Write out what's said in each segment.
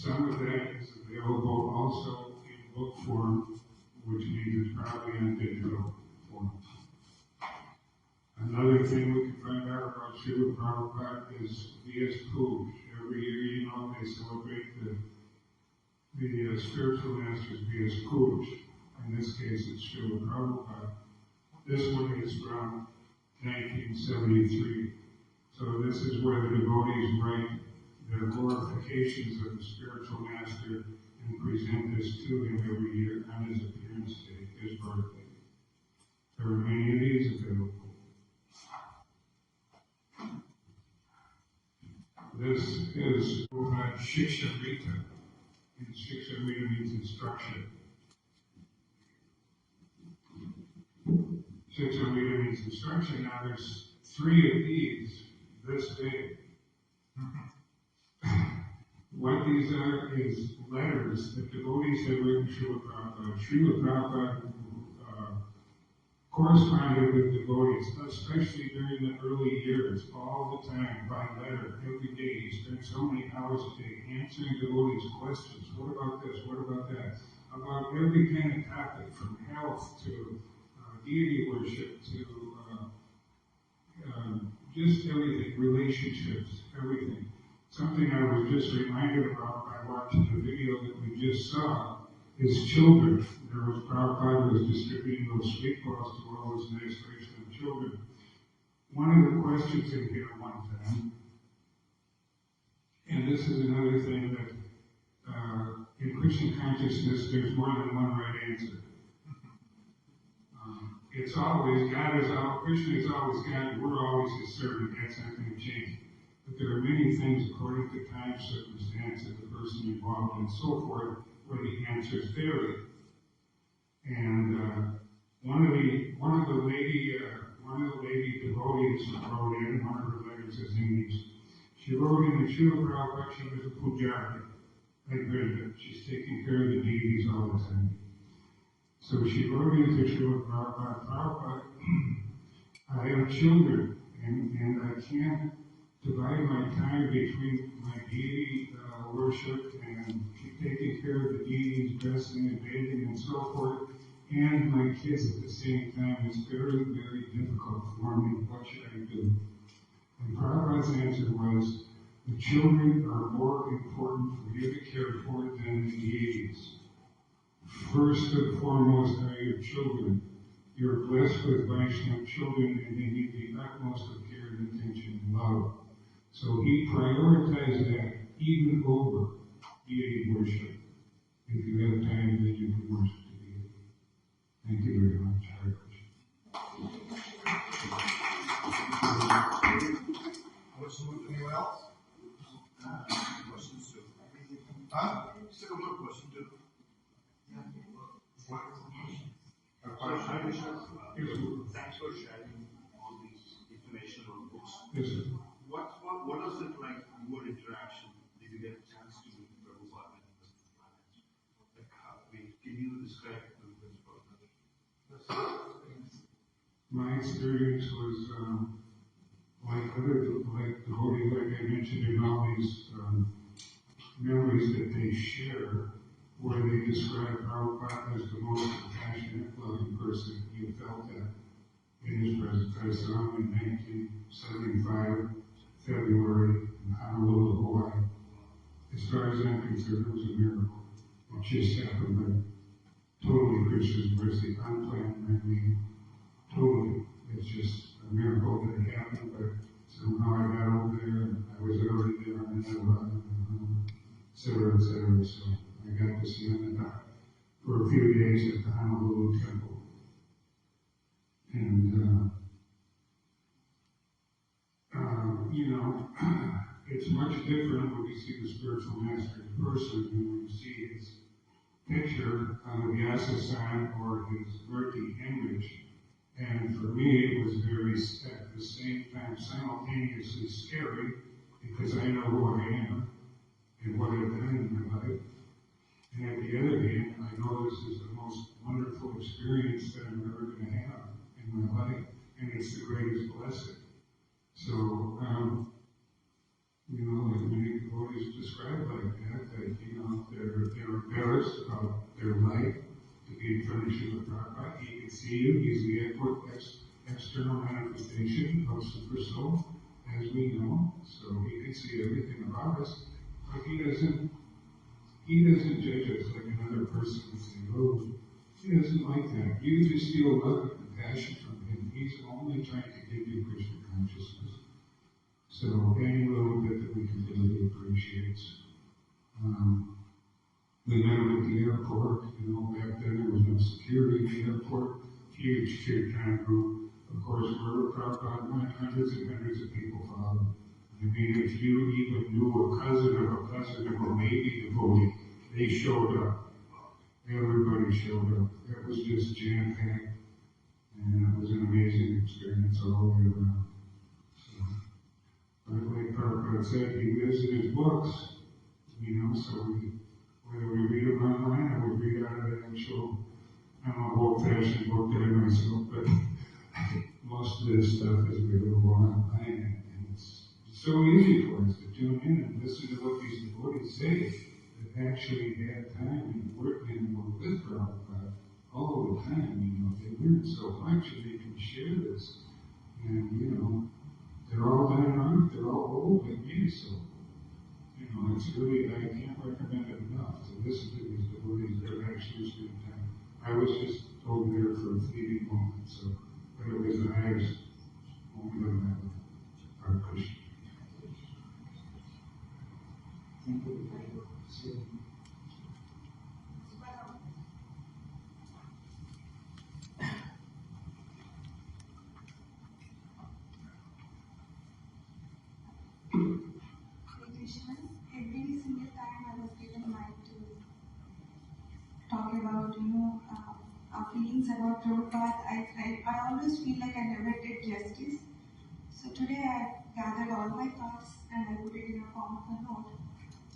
Some of that is available also in book form, which means it's probably in digital form. Another thing we can find out about Srila Prabhupada is V.S. Puj. Every year, they celebrate the spiritual master's V.S. Puj. In this case, it's Srila Prabhupada. This one is from 1973. So this is where the devotees write their glorifications of the spiritual master and present this to him every year on his appearance day, his birthday. There are many of these available. This is Shikshamrita. And Shikshamrita means instruction. Shikshamrita means instruction. Now there's 3 of these this big. What these are is letters that devotees have written to Srila Prabhupada. Srila Prabhupada corresponded with devotees, especially during the early years, all the time, by letter, every day. He spent so many hours a day answering devotees' questions. What about this? What about that? About every kind of topic, from health to deity worship to just everything, relationships, everything. Something I was just reminded about by watching the video that we just saw is children. There was Prabhupada was distributing those sweet balls to all those nice Vaishnava children. One of the questions in here one time, and this is another thing that in Krishna consciousness there's more than one right answer. It's always, Krishna is always God, we're always his servant, that's not going to change. But there are many things according to time, circumstance, and the person involved, and so forth, where the answers vary. And one of the lady devotees wrote in one of her letters is English. She wrote in that Srila Prabhupada, she was a pujari, like Brenda. She's taking care of the deities all the time. So she wrote into Srila Prabhupada, I have children, and I can't divide my time between my deity worship and taking care of the deities, dressing and bathing and so forth, and my kids at the same time. It's very, very difficult for me. What should I do? And Prabhupada's answer was, the children are more important for you to care for than the deities. First and foremost are your children. You're blessed with Vaishnava children, and they need the utmost of care and attention and love. So he prioritized that even over deity worship. If you have time, then you can worship the deity. Thank you very much. Hare Krishna. Anyone else? Questions too. Just a couple of questions too. Thanks for sharing all these information on books. Yes, sir. What was it like, your interaction? Did you get a chance to meet Prabhupada? Can you describe it a little bit further? My experience was like devotees, like I mentioned, in all these memories that they share, where they describe Prabhupada as the most compassionate, loving person. You felt that in his presence. I saw him in 1975, February, in Honolulu, Hawaii. As far as I'm concerned, it was a miracle. It just happened, but totally Krishna's mercy, unplanned, totally. It's just a miracle that it happened, but somehow I got over there, and I was already there, and et cetera, et cetera. So I got to see him for a few days at the Honolulu temple. And, it's much different when you see the spiritual master in person than when you see his picture on the Vyasa-san or his Murti image. And for me, it was very, at the same time, simultaneously scary, because I know who I am and what I've done in my life. And at the other hand, I know this is the most wonderful experience that I'm ever going to have in my life, and it's the greatest blessing. So, like many devotees describe like that field. He's the external manifestation of Super Soul, as we know. So he can see everything about us. But he doesn't judge us like another person would say, oh, he doesn't like that. You just feel love and compassion from him. He's only trying to give you Krishna consciousness. So any little bit that we can do, he appreciates. We met him at the airport. Back then there was no security in the airport. Huge kirtan group. Of course, wherever Prabhupada went, hundreds and hundreds of people followed. I mean, if you even knew a cousin of a maybe devotee, they showed up. Everybody showed up. It was just jam-packed. And it was an amazing experience all the way around. So, but like Prabhupada said, he lives in his books. So whether we read them online or we read out of the actual, old-fashioned book there myself, but most of this stuff is available online, and it's so easy for us to tune in and listen to what these devotees say that actually had time and work and were with Prabhupada all the time. They learn so much and they can share this. And, they're all done right, they're all old like me, so, it's really, I can't recommend it enough to listen to these devotees that are actually spending time. I was just over there for a fleeting moment, but it was the highest moment of my life. Hare Krishna. Thank you. Every single time I was given mic to talk about, our feelings about Prabhupada, I always feel like I never did justice. So today I gathered all my thoughts and I put it in a form of a note.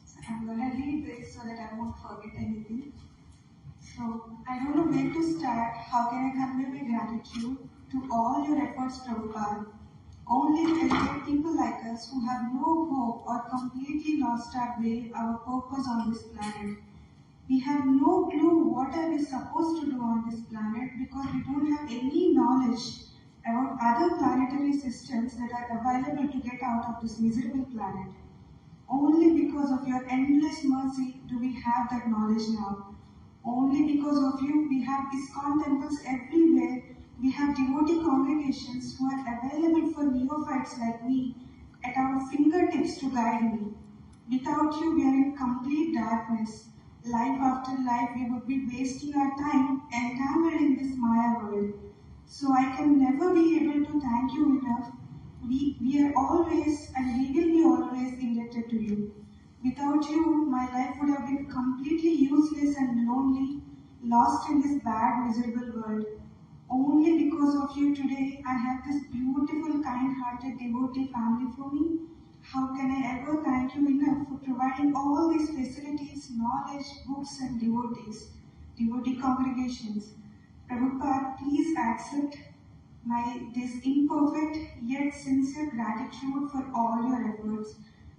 So I'm going to read this so that I won't forget anything. So I don't know where to start. How can I convey my gratitude to all your efforts, Prabhupada? Only educate people like us who have no hope or completely lost our way, our purpose on this planet. We have no clue what are we supposed to do on this planet because we don't have any knowledge about other planetary systems that are available to get out of this miserable planet. Only because of your endless mercy do we have that knowledge now. Only because of you we have ISKCON temples everywhere. We have devotee congregations who are available for neophytes like me at our fingertips to guide me. Without you, we are in complete darkness. Life after life, we would be wasting our time entangled in this Maya world. So I can never be able to thank you enough. We are always and we will be always indebted to you. Without you, my life would have been completely useless and lonely, lost in this bad, miserable world. Only because of you today, I have this beautiful, kind-hearted devotee family for me. How can I ever thank you enough for providing all these facilities, knowledge, books and devotee congregations? Prabhupada, please accept this imperfect yet sincere gratitude for all your efforts.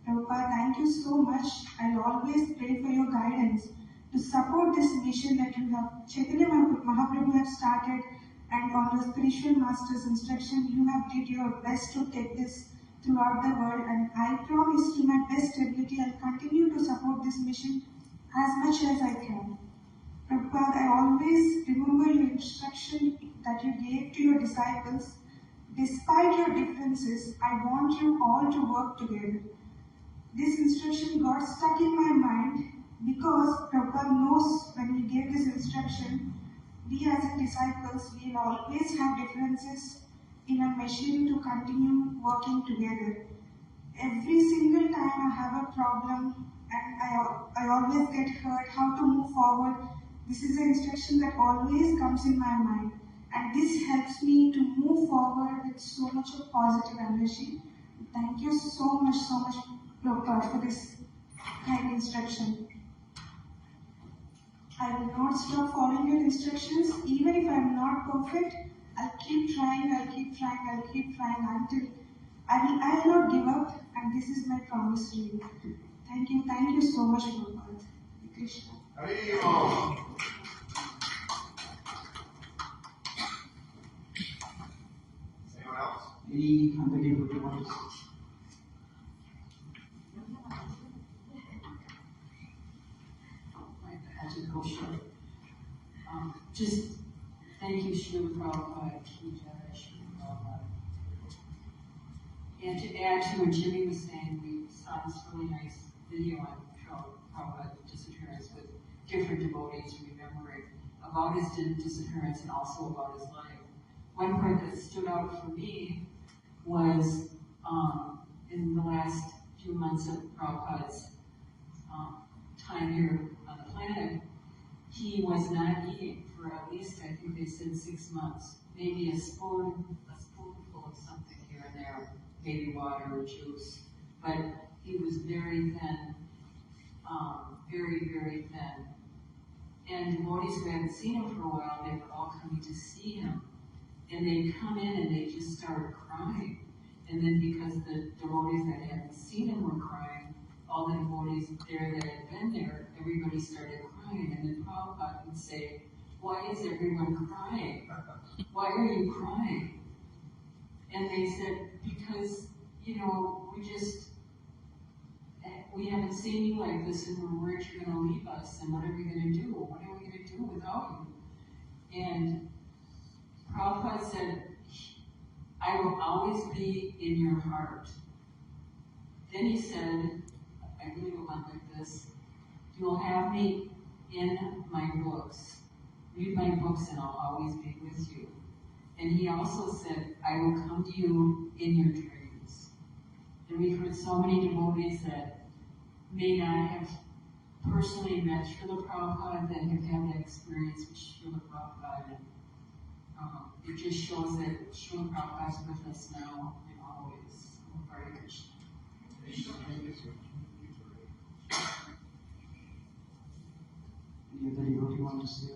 Prabhupada, thank you so much. I'll always pray for your guidance to support this mission that you have, Chaitanya Mahaprabhu have started, and on your spiritual master's instruction, you have did your best to take this throughout the world, and I promise to my best ability, I'll continue to support this mission as much as I can. Prabhupada, I always remember your instruction that you gave to your disciples. Despite your differences, I want you all to work together. This instruction got stuck in my mind because Prabhupada knows when he gave this instruction, we as disciples will always have differences in a mission to continue working together. Every single time I have a problem and I always get hurt, how to move forward, this is an instruction that always comes in my mind. And this helps me to move forward with so much of positive energy. Thank you so much, Prabhupada, for this kind instruction. I will not stop following your instructions. Even if I am not perfect, I'll keep trying until I will not give up, and this is my promise to you. Thank you so much, Prabhupada. Krishna. Any other devotee wants to say? I just go short. Just thank you, Srila Prabhupada. Srila Prabhupada. And to add to what Jimmy was saying, we saw this really nice video on Prabhupada's disappearance with different devotees remembering about his disappearance and also about his life. One part that stood out for me was in the last few months of Prabhupada's time here on the planet, he was not eating for at least, I think they said 6 months, maybe a spoonful of something here and there, maybe water or juice, but he was very thin, very, very thin. And devotees who hadn't seen him for a while, they were all coming to see him. And they'd come in and they just started crying. And then because the devotees that hadn't seen him were crying, all the devotees there that had been there, everybody started crying. And then Prabhupada would say, "Why is everyone crying? Why are you crying?" And they said, "Because, we haven't seen you like this, and we're worried you're going to leave us, and what are we going to do? What are we going to do without you?" And Prabhupada said, "I will always be in your heart." Then he said, I believe it went like this, "You'll have me in my books. Read my books and I'll always be with you." And he also said, "I will come to you in your dreams." And we've heard so many devotees that may not have personally met Srila Prabhupada that have had that experience with Srila Prabhupada. It just shows that Srila Prabhupada is with us now and always. Hare Krishna. Any other devotee want to say?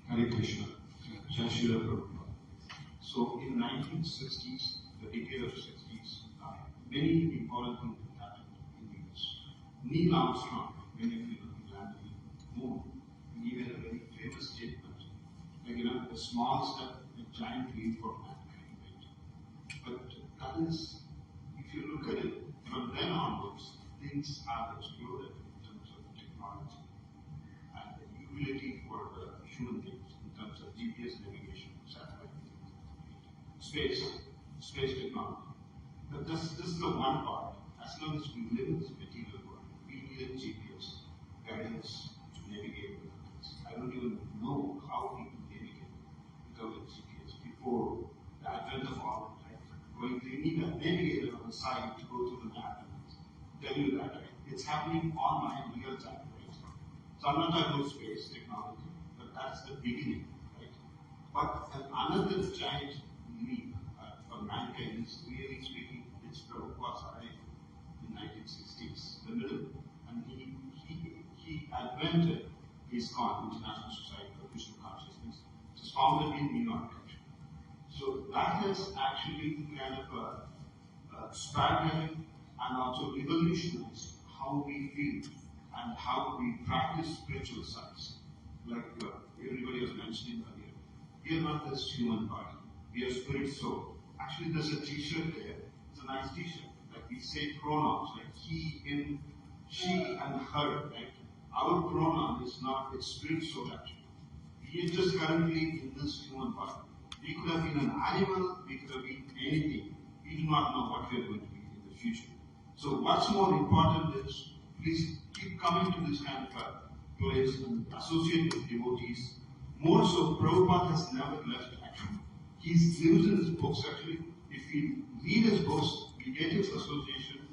Hare Krishna. Jai Srila Prabhupada. So in 1960s, the decade of 60s, many important things happened in the US. Neil Armstrong, many of you know, he landed the moon, and he made a very famous statement, like, a small step, a giant leap for mankind. Right? But that is, if you look at it, from then onwards, things have exploded in terms of technology and the utility for human beings in terms of GPS navigation, satellite, space technology. But this is the one part. As long as we live in this material world, we need a GPS guiding us to navigate with things. I don't even know how people navigate without a GPS before the advent of all that. Right? They need a navigator on the side to go to the map and tell you that. Right? It's happening online real time. Right? So I'm not talking about space technology, but that's the beginning. Right? But another giant leap for mankind is, really speaking, it's Prabhupada's arrival in 1960s, the middle, and he invented ISKCON, International Society for Krishna Consciousness. It was founded in New York, actually. So that has actually kind of started and also revolutionized how we feel and how we practice spiritual science. Like everybody was mentioning earlier, we are not this human body, we are spirit soul. Actually, there's a t-shirt there. It's a nice t-shirt. Like we say pronouns, like he, him, she, and her. Right? Our pronoun is not, it's spirit soul actually. We are just currently in this human body. We could have been an animal, we could have been anything. We do not know what we are going to be in the future. So what's more important is, please keep coming to this kind of a place and associate with devotees. More so, Prabhupada has never left actually. He lives in his books actually. If we read his books, we get his association,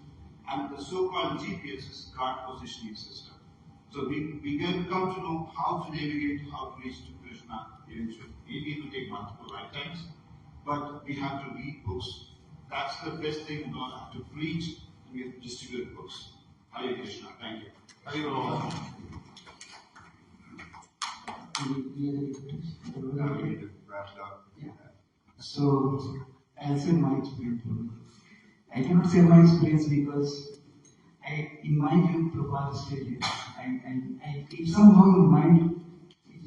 and the so-called GPS is God positioning system. So we can come to know how to navigate, how to reach to Krishna eventually. Maybe it will take multiple lifetimes, but we have to read books. That's the best thing. We don't have to preach, and we have to distribute books. Hare Krishna. Thank you. Any other devotees? Yeah. So, I'll say my experience. I cannot say my experience because in my view, Prabhupada is still here. And it somehow in mind,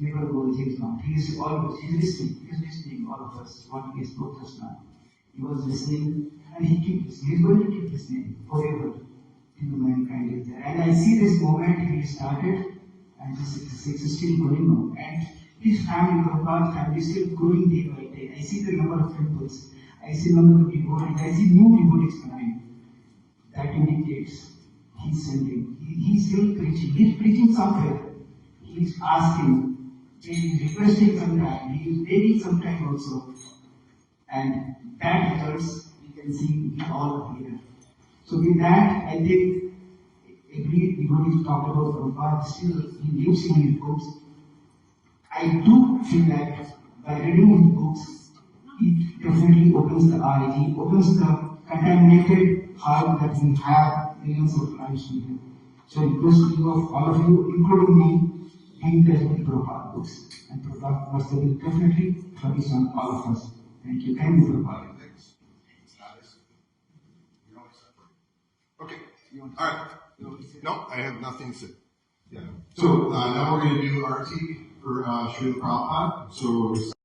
never goes, he is not. He is always, he is listening, all of us, what he spoke just now. He was listening, and he keeps listening. He is going to keep listening forever. In the mankind is there. And I see this moment he started, and this is still going on. And his family, Prabhupada family, is still growing day by day. I see the number of temples, I see the number of devotees, I see new devotees coming. That indicates he's sending. He's still preaching. He's preaching somewhere. He's asking. He's requesting some time. He's begging some time also. And that results we can see we all here. So with that, I think every devotee talked about Prabhupada, still he lives in his books. I do feel that by reading his books, it definitely opens the eye. It opens the contaminated heart that we have millions of lives with him. So I request you of all of you, including me, read the Prabhupada books. And Prabhupada must will definitely focus on all of us. Thank you. Thank you, Prabhupada. Thanks. Okay. All right. No, I have nothing to say. Yeah. So now we're going to do RT for Srila Prabhupada. So